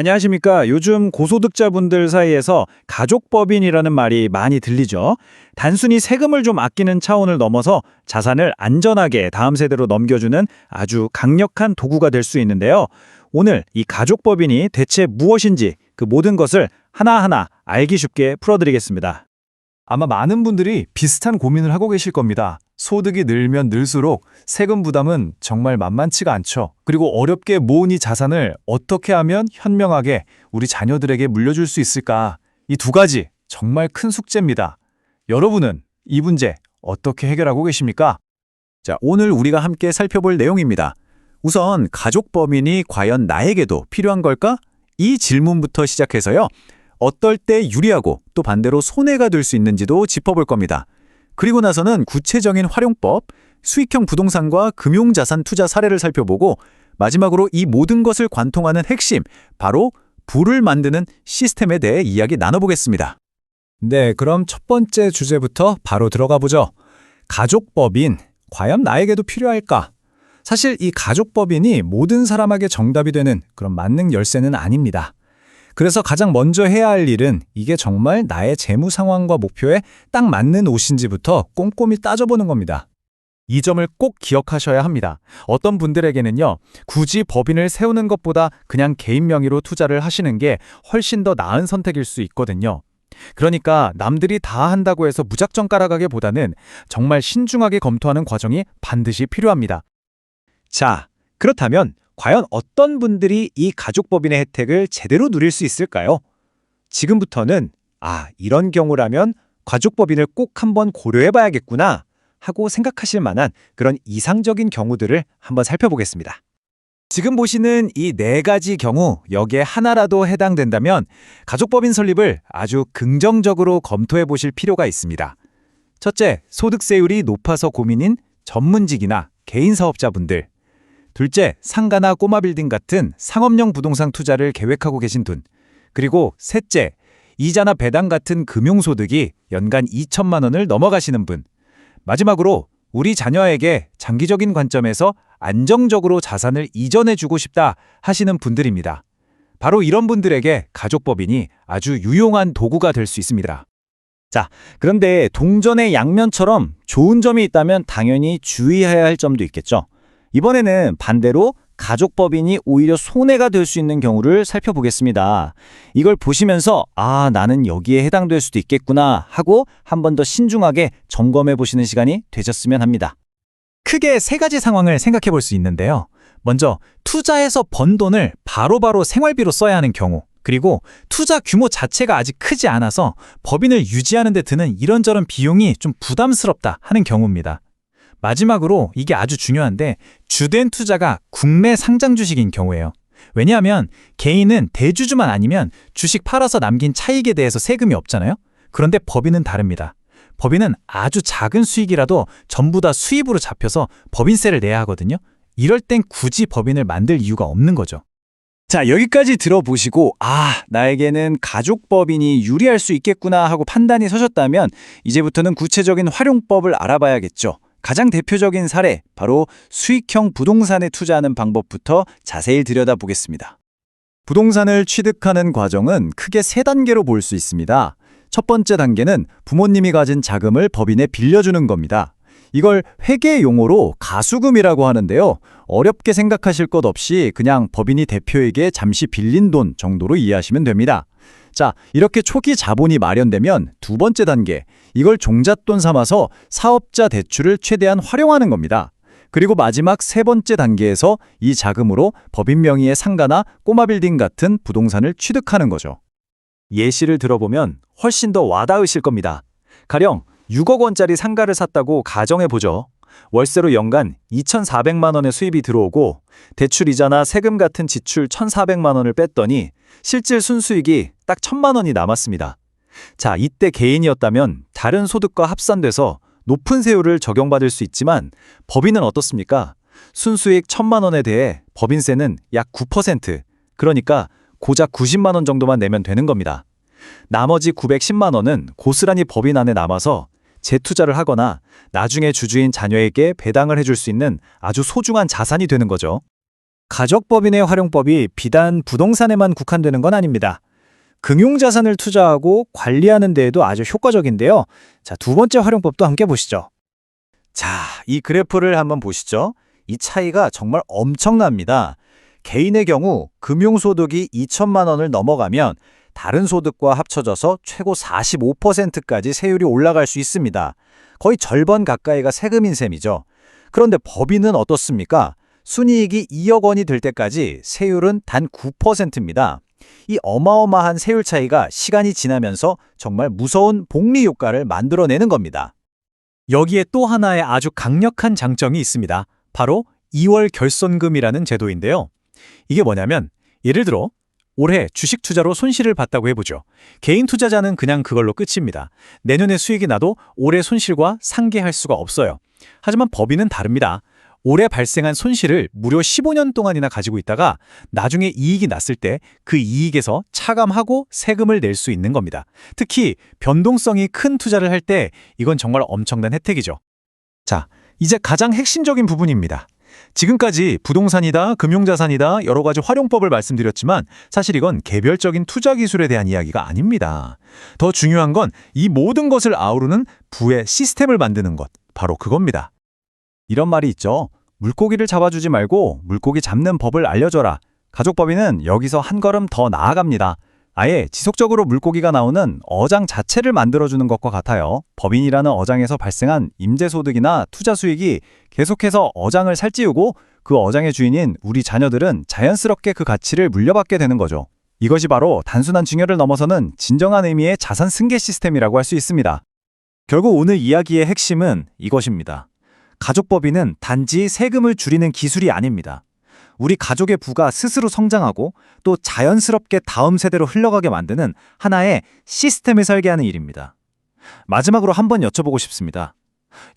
안녕하십니까. 요즘 고소득자분들 사이에서 가족법인이라는 말이 많이 들리죠. 단순히 세금을 좀 아끼는 차원을 넘어서 자산을 안전하게 다음 세대로 넘겨주는 아주 강력한 도구가 될 수 있는데요. 오늘 이 가족법인이 대체 무엇인지 그 모든 것을 하나하나 알기 쉽게 풀어드리겠습니다. 아마 많은 분들이 비슷한 고민을 하고 계실 겁니다. 소득이 늘면 늘수록 세금 부담은 정말 만만치가 않죠. 그리고 어렵게 모은 이 자산을 어떻게 하면 현명하게 우리 자녀들에게 물려줄 수 있을까? 이 두 가지 정말 큰 숙제입니다. 여러분은 이 문제 어떻게 해결하고 계십니까? 자, 오늘 우리가 함께 살펴볼 내용입니다. 우선 가족법인이 과연 나에게도 필요한 걸까? 이 질문부터 시작해서요. 어떨 때 유리하고 또 반대로 손해가 될 수 있는지도 짚어볼 겁니다. 그리고 나서는 구체적인 활용법, 수익형 부동산과 금융자산 투자 사례를 살펴보고 마지막으로 이 모든 것을 관통하는 핵심, 바로 부를 만드는 시스템에 대해 이야기 나눠보겠습니다. 네, 그럼 첫 번째 주제부터 바로 들어가 보죠. 가족법인, 과연 나에게도 필요할까? 사실 이 가족법인이 모든 사람에게 정답이 되는 그런 만능 열쇠는 아닙니다. 그래서 가장 먼저 해야 할 일은 이게 정말 나의 재무 상황과 목표에 딱 맞는 옷인지부터 꼼꼼히 따져보는 겁니다. 이 점을 꼭 기억하셔야 합니다. 어떤 분들에게는요, 굳이 법인을 세우는 것보다 그냥 개인 명의로 투자를 하시는 게 훨씬 더 나은 선택일 수 있거든요. 그러니까 남들이 다 한다고 해서 무작정 깔아가기보다는 정말 신중하게 검토하는 과정이 반드시 필요합니다. 자, 그렇다면 과연 어떤 분들이 이 가족법인의 혜택을 제대로 누릴 수 있을까요? 지금부터는 이런 경우라면 가족법인을 꼭 한번 고려해봐야겠구나 하고 생각하실 만한 그런 이상적인 경우들을 한번 살펴보겠습니다. 지금 보시는 이 네 가지 경우 여기에 하나라도 해당된다면 가족법인 설립을 아주 긍정적으로 검토해 보실 필요가 있습니다. 첫째, 소득세율이 높아서 고민인 전문직이나 개인 사업자분들. 둘째, 상가나 꼬마 빌딩 같은 상업용 부동산 투자를 계획하고 계신 분. 그리고 셋째, 이자나 배당 같은 금융소득이 연간 2천만 원을 넘어가시는 분. 마지막으로 우리 자녀에게 장기적인 관점에서 안정적으로 자산을 이전해주고 싶다 하시는 분들입니다. 바로 이런 분들에게 가족법인이 아주 유용한 도구가 될 수 있습니다. 자, 그런데 동전의 양면처럼 좋은 점이 있다면 당연히 주의해야 할 점도 있겠죠. 이번에는 반대로 가족법인이 오히려 손해가 될 수 있는 경우를 살펴보겠습니다. 이걸 보시면서 나는 여기에 해당될 수도 있겠구나 하고 한 번 더 신중하게 점검해 보시는 시간이 되셨으면 합니다. 크게 세 가지 상황을 생각해 볼 수 있는데요. 먼저 투자해서 번 돈을 바로바로 생활비로 써야 하는 경우, 그리고 투자 규모 자체가 아직 크지 않아서 법인을 유지하는 데 드는 이런저런 비용이 좀 부담스럽다 하는 경우입니다. 마지막으로 이게 아주 중요한데 주된 투자가 국내 상장 주식인 경우예요. 왜냐하면 개인은 대주주만 아니면 주식 팔아서 남긴 차익에 대해서 세금이 없잖아요. 그런데 법인은 다릅니다. 법인은 아주 작은 수익이라도 전부 다 수입으로 잡혀서 법인세를 내야 하거든요. 이럴 땐 굳이 법인을 만들 이유가 없는 거죠. 자, 여기까지 들어보시고 나에게는 가족법인이 유리할 수 있겠구나 하고 판단이 서셨다면 이제부터는 구체적인 활용법을 알아봐야겠죠. 가장 대표적인 사례, 바로 수익형 부동산에 투자하는 방법부터 자세히 들여다보겠습니다. 부동산을 취득하는 과정은 크게 세 단계로 볼 수 있습니다. 첫 번째 단계는 부모님이 가진 자금을 법인에 빌려주는 겁니다. 이걸 회계 용어로 가수금이라고 하는데요. 어렵게 생각하실 것 없이 그냥 법인이 대표에게 잠시 빌린 돈 정도로 이해하시면 됩니다. 자, 이렇게 초기 자본이 마련되면 두 번째 단계, 이걸 종잣돈 삼아서 사업자 대출을 최대한 활용하는 겁니다. 그리고 마지막 세 번째 단계에서 이 자금으로 법인 명의의 상가나 꼬마 빌딩 같은 부동산을 취득하는 거죠. 예시를 들어보면 훨씬 더 와닿으실 겁니다. 가령 6억 원짜리 상가를 샀다고 가정해보죠. 월세로 연간 2,400만 원의 수입이 들어오고 대출 이자나 세금 같은 지출 1,400만 원을 뺐더니 실질 순수익이 딱 1,000만 원이 남았습니다. 자, 이때 개인이었다면 다른 소득과 합산돼서 높은 세율을 적용받을 수 있지만 법인은 어떻습니까? 순수익 1,000만 원에 대해 법인세는 약 9%, 그러니까 고작 90만 원 정도만 내면 되는 겁니다. 나머지 910만 원은 고스란히 법인 안에 남아서 재투자를 하거나 나중에 주주인 자녀에게 배당을 해줄 수 있는 아주 소중한 자산이 되는 거죠. 가족법인의 활용법이 비단 부동산에만 국한되는 건 아닙니다. 금융자산을 투자하고 관리하는 데에도 아주 효과적인데요. 자, 두 번째 활용법도 함께 보시죠. 자, 이 그래프를 한번 보시죠. 이 차이가 정말 엄청납니다. 개인의 경우 금융소득이 2천만 원을 넘어가면 다른 소득과 합쳐져서 최고 45%까지 세율이 올라갈 수 있습니다. 거의 절반 가까이가 세금인 셈이죠. 그런데 법인은 어떻습니까? 순이익이 2억 원이 될 때까지 세율은 단 9%입니다. 이 어마어마한 세율 차이가 시간이 지나면서 정말 무서운 복리 효과를 만들어내는 겁니다. 여기에 또 하나의 아주 강력한 장점이 있습니다. 바로 2월 결손금이라는 제도인데요. 이게 뭐냐면 예를 들어 올해 주식 투자로 손실을 봤다고 해보죠. 개인 투자자는 그냥 그걸로 끝입니다. 내년에 수익이 나도 올해 손실과 상계할 수가 없어요. 하지만 법인은 다릅니다. 올해 발생한 손실을 무려 15년 동안이나 가지고 있다가 나중에 이익이 났을 때 그 이익에서 차감하고 세금을 낼 수 있는 겁니다. 특히 변동성이 큰 투자를 할 때 이건 정말 엄청난 혜택이죠. 자, 이제 가장 핵심적인 부분입니다. 지금까지 부동산이다, 금융자산이다 여러 가지 활용법을 말씀드렸지만 사실 이건 개별적인 투자 기술에 대한 이야기가 아닙니다. 더 중요한 건 이 모든 것을 아우르는 부의 시스템을 만드는 것, 바로 그겁니다. 이런 말이 있죠. 물고기를 잡아주지 말고 물고기 잡는 법을 알려줘라. 가족법인은 여기서 한 걸음 더 나아갑니다. 아예 지속적으로 물고기가 나오는 어장 자체를 만들어주는 것과 같아요. 법인이라는 어장에서 발생한 임대소득이나 투자 수익이 계속해서 어장을 살찌우고 그 어장의 주인인 우리 자녀들은 자연스럽게 그 가치를 물려받게 되는 거죠. 이것이 바로 단순한 증여를 넘어서는 진정한 의미의 자산 승계 시스템이라고 할 수 있습니다. 결국 오늘 이야기의 핵심은 이것입니다. 가족법인은 단지 세금을 줄이는 기술이 아닙니다. 우리 가족의 부가 스스로 성장하고 또 자연스럽게 다음 세대로 흘러가게 만드는 하나의 시스템을 설계하는 일입니다. 마지막으로 한번 여쭤보고 싶습니다.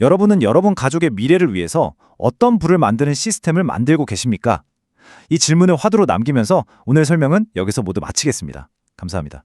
여러분은 여러분 가족의 미래를 위해서 어떤 부를 만드는 시스템을 만들고 계십니까? 이 질문을 화두로 남기면서 오늘 설명은 여기서 모두 마치겠습니다. 감사합니다.